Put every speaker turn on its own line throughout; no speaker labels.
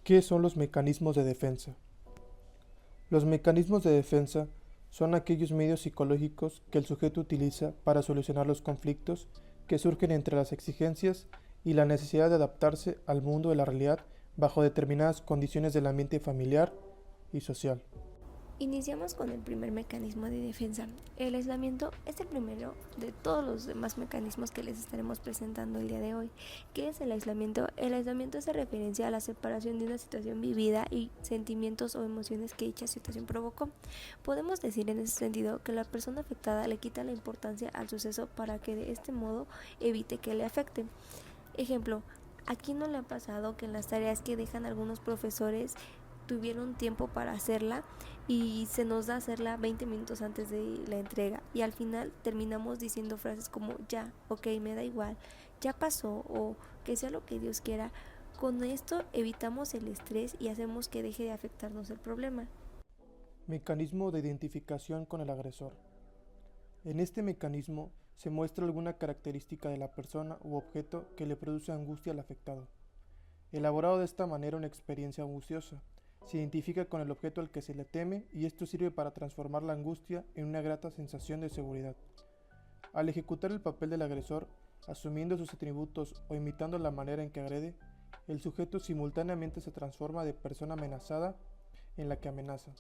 ¿Qué son los mecanismos de defensa? Los mecanismos de defensa son aquellos medios psicológicos que el sujeto utiliza para solucionar los conflictos que surgen entre las exigencias y la necesidad de adaptarse al mundo de la realidad bajo determinadas condiciones del ambiente familiar y social.
Iniciamos con el primer mecanismo de defensa. El aislamiento es el primero de todos los demás mecanismos que les estaremos presentando el día de hoy. ¿Qué es el aislamiento? El aislamiento hace referencia a la separación de una situación vivida y sentimientos o emociones que dicha situación provocó. Podemos decir en ese sentido que la persona afectada le quita la importancia al suceso para que de este modo evite que le afecte. Ejemplo, ¿a quién no le ha pasado que en las tareas que dejan algunos profesores tuvieron tiempo para hacerla y se nos da hacerla 20 minutos antes de la entrega y al final terminamos diciendo frases como ya, ok, me da igual, ya pasó o que sea lo que Dios quiera? Con esto evitamos el estrés y hacemos que deje de afectarnos el problema.
Mecanismo de identificación con el agresor. En este mecanismo se muestra alguna característica de la persona u objeto que le produce angustia al afectado. Elaborado de esta manera una experiencia angustiosa, se identifica con el objeto al que se le teme y esto sirve para transformar la angustia en una grata sensación de seguridad. Al ejecutar el papel del agresor, asumiendo sus atributos o imitando la manera en que agrede, el sujeto simultáneamente se transforma de persona amenazada en la que amenaza.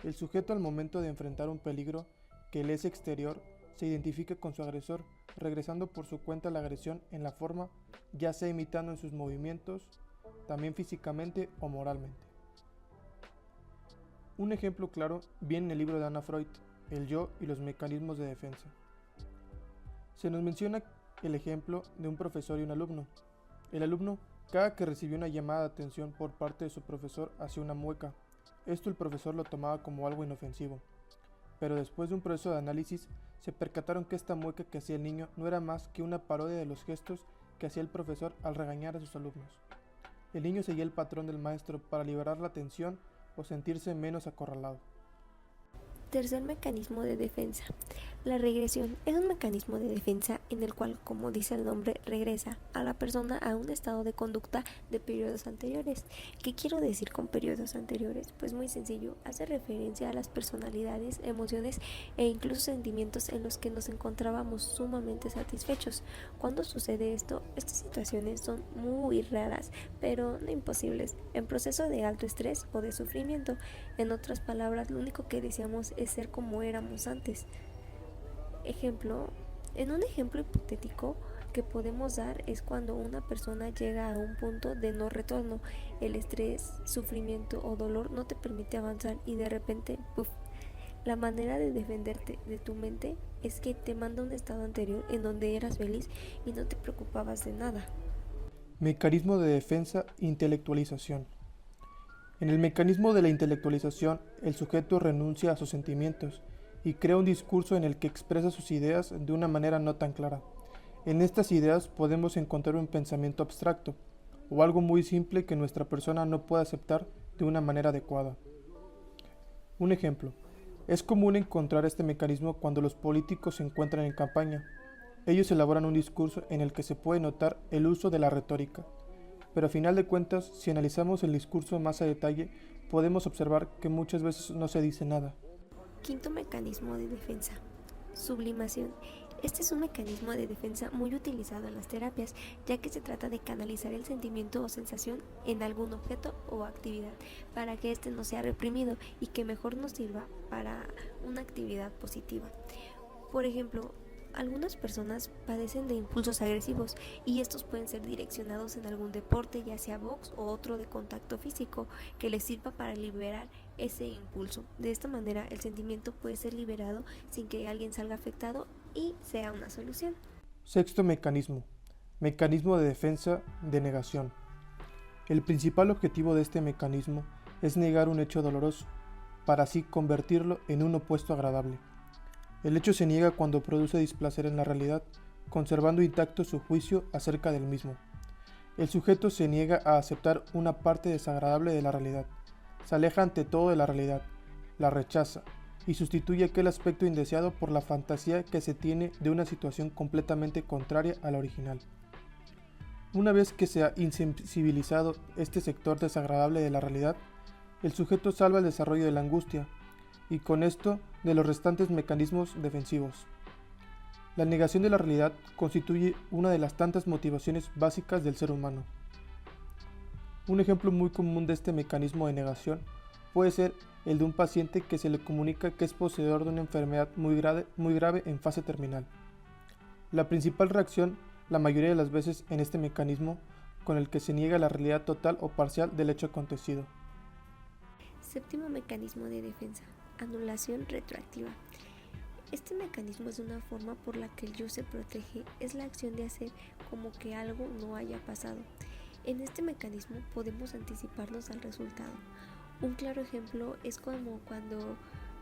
El sujeto al momento de enfrentar un peligro que le es exterior, se identifica con su agresor, regresando por su cuenta la agresión en la forma, ya sea imitando en sus movimientos, también físicamente o moralmente. Un ejemplo claro viene en el libro de Anna Freud, El yo y los mecanismos de defensa. Se nos menciona el ejemplo de un profesor y un alumno. El alumno, cada que recibió una llamada de atención por parte de su profesor, hacía una mueca. Esto el profesor lo tomaba como algo inofensivo. Pero después de un proceso de análisis, se percataron que esta mueca que hacía el niño no era más que una parodia de los gestos que hacía el profesor al regañar a sus alumnos. El niño seguía el patrón del maestro para liberar la tensión o sentirse menos acorralado.
Tercer mecanismo de defensa. La regresión es un mecanismo de defensa en el cual, como dice el nombre, regresa a la persona a un estado de conducta de periodos anteriores. ¿Qué quiero decir con periodos anteriores? Pues muy sencillo, hace referencia a las personalidades, emociones e incluso sentimientos en los que nos encontrábamos sumamente satisfechos. Cuando sucede esto, estas situaciones son muy raras, pero no imposibles, en proceso de alto estrés o de sufrimiento. En otras palabras, lo único que deseamos es ser como éramos antes. En un ejemplo hipotético que podemos dar es cuando una persona llega a un punto de no retorno. El estrés, sufrimiento o dolor no te permite avanzar y de repente, ¡puf! La manera de defenderte de tu mente es que te manda a un estado anterior en donde eras feliz y no te preocupabas de nada.
Mecanismo de defensa, intelectualización. En el mecanismo de la intelectualización, el sujeto renuncia a sus sentimientos y crea un discurso en el que expresa sus ideas de una manera no tan clara. En estas ideas podemos encontrar un pensamiento abstracto o algo muy simple que nuestra persona no puede aceptar de una manera adecuada. Un ejemplo, es común encontrar este mecanismo cuando los políticos se encuentran en campaña. Ellos elaboran un discurso en el que se puede notar el uso de la retórica, pero a final de cuentas, si analizamos el discurso más a detalle, podemos observar que muchas veces no se dice nada.
Quinto mecanismo de defensa. Sublimación. Este es un mecanismo de defensa muy utilizado en las terapias, ya que se trata de canalizar el sentimiento o sensación en algún objeto o actividad, para que éste no sea reprimido y que mejor nos sirva para una actividad positiva. Por ejemplo, algunas personas padecen de impulsos agresivos y estos pueden ser direccionados en algún deporte, ya sea box o otro de contacto físico, que les sirva para liberar ese impulso. De esta manera el sentimiento puede ser liberado sin que alguien salga afectado y sea una solución.
Sexto mecanismo. Mecanismo de defensa de negación. El principal objetivo de este mecanismo es negar un hecho doloroso, para así convertirlo en un opuesto agradable. El hecho se niega cuando produce displacer en la realidad, conservando intacto su juicio acerca del mismo. El sujeto se niega a aceptar una parte desagradable de la realidad, se aleja ante todo de la realidad, la rechaza y sustituye aquel aspecto indeseado por la fantasía que se tiene de una situación completamente contraria a la original. Una vez que se ha insensibilizado este sector desagradable de la realidad, el sujeto salva el desarrollo de la angustia y con esto de los restantes mecanismos defensivos. La negación de la realidad constituye una de las tantas motivaciones básicas del ser humano. Un ejemplo muy común de este mecanismo de negación puede ser el de un paciente que se le comunica que es poseedor de una enfermedad muy grave en fase terminal. La principal reacción, la mayoría de las veces en este mecanismo, con el que se niega la realidad total o parcial del hecho acontecido.
Séptimo mecanismo de defensa: anulación retroactiva. Este mecanismo es una forma por la que el yo se protege, es la acción de hacer como que algo no haya pasado. En este mecanismo podemos anticiparnos al resultado. Un claro ejemplo es como cuando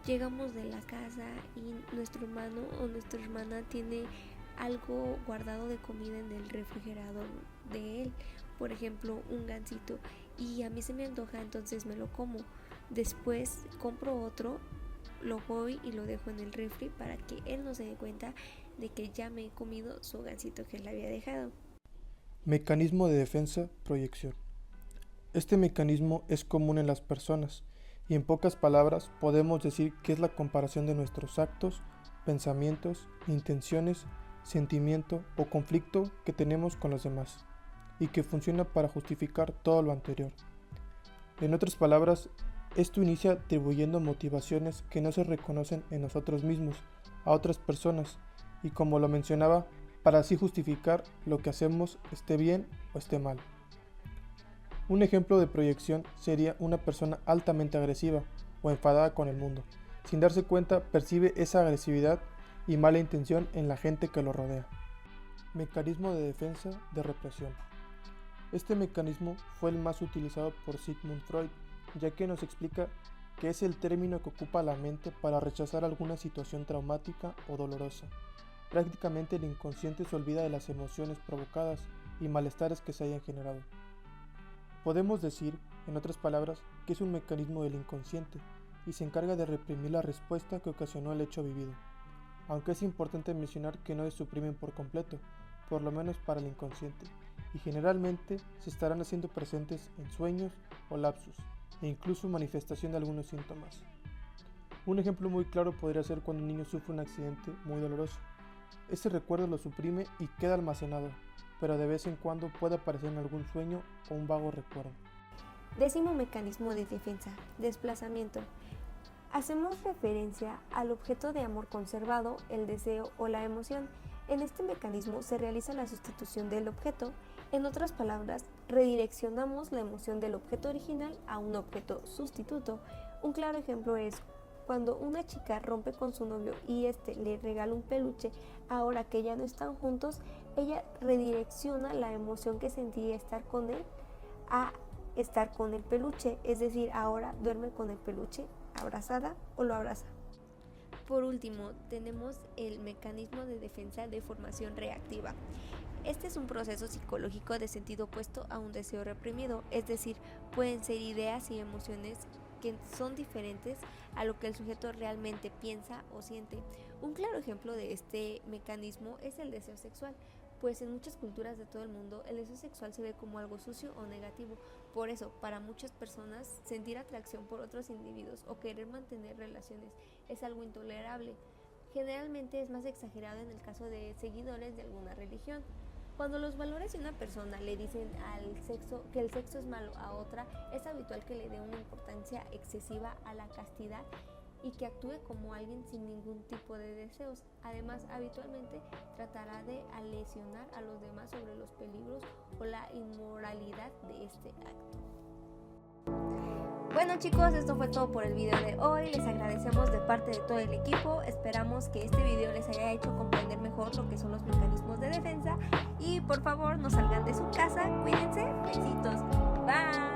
llegamos de la casa y nuestro hermano o nuestra hermana tiene algo guardado de comida en el refrigerador de él, por ejemplo un gansito, y a mí se me antoja, entonces me lo como. Después compro otro, lo voy y lo dejo en el refri para que él no se dé cuenta de que ya me he comido su gansito que él había dejado.
Mecanismo de defensa, proyección. Este mecanismo es común en las personas y en pocas palabras podemos decir que es la comparación de nuestros actos, pensamientos, intenciones, sentimiento o conflicto que tenemos con los demás y que funciona para justificar todo lo anterior. En otras palabras, esto inicia atribuyendo motivaciones que no se reconocen en nosotros mismos a otras personas y, como lo mencionaba, para así justificar lo que hacemos esté bien o esté mal. Un ejemplo de proyección sería una persona altamente agresiva o enfadada con el mundo. Sin darse cuenta, percibe esa agresividad y mala intención en la gente que lo rodea. Mecanismo de defensa de represión. Este mecanismo fue el más utilizado por Sigmund Freud, ya que nos explica que es el término que ocupa la mente para rechazar alguna situación traumática o dolorosa. Prácticamente el inconsciente se olvida de las emociones provocadas y malestares que se hayan generado. Podemos decir, en otras palabras, que es un mecanismo del inconsciente y se encarga de reprimir la respuesta que ocasionó el hecho vivido, aunque es importante mencionar que no se suprimen por completo, por lo menos para el inconsciente, y generalmente se estarán haciendo presentes en sueños o lapsus, e incluso manifestación de algunos síntomas. Un ejemplo muy claro podría ser cuando un niño sufre un accidente muy doloroso. Ese recuerdo lo suprime y queda almacenado, pero de vez en cuando puede aparecer en algún sueño o un vago recuerdo.
Décimo mecanismo de defensa: desplazamiento. Hacemos referencia al objeto de amor conservado, el deseo o la emoción. En este mecanismo se realiza la sustitución del objeto. En otras palabras, redireccionamos la emoción del objeto original a un objeto sustituto. Un claro ejemplo es cuando una chica rompe con su novio y este le regala un peluche. Ahora que ya no están juntos, ella redirecciona la emoción que sentía estar con él a estar con el peluche, es decir, ahora duerme con el peluche abrazada o lo abraza. Por último, tenemos el mecanismo de defensa de formación reactiva. Este es un proceso psicológico de sentido opuesto a un deseo reprimido, es decir, pueden ser ideas y emociones que son diferentes a lo que el sujeto realmente piensa o siente. Un claro ejemplo de este mecanismo es el deseo sexual, pues en muchas culturas de todo el mundo el deseo sexual se ve como algo sucio o negativo. Por eso, para muchas personas, sentir atracción por otros individuos o querer mantener relaciones es algo intolerable. Generalmente es más exagerado en el caso de seguidores de alguna religión. Cuando los valores de una persona le dicen al sexo que el sexo es malo a otra, es habitual que le dé una importancia excesiva a la castidad y que actúe como alguien sin ningún tipo de deseos. Además, habitualmente tratará de lesionar a los demás sobre los peligros o la inmoralidad de este acto. Bueno chicos, esto fue todo por el video de hoy. Les agradecemos de parte de todo el equipo. Esperamos que este video les haya hecho comprender mejor lo que son los mecanismos de defensa. Y por favor, no salgan de su casa. Cuídense. Besitos. Bye.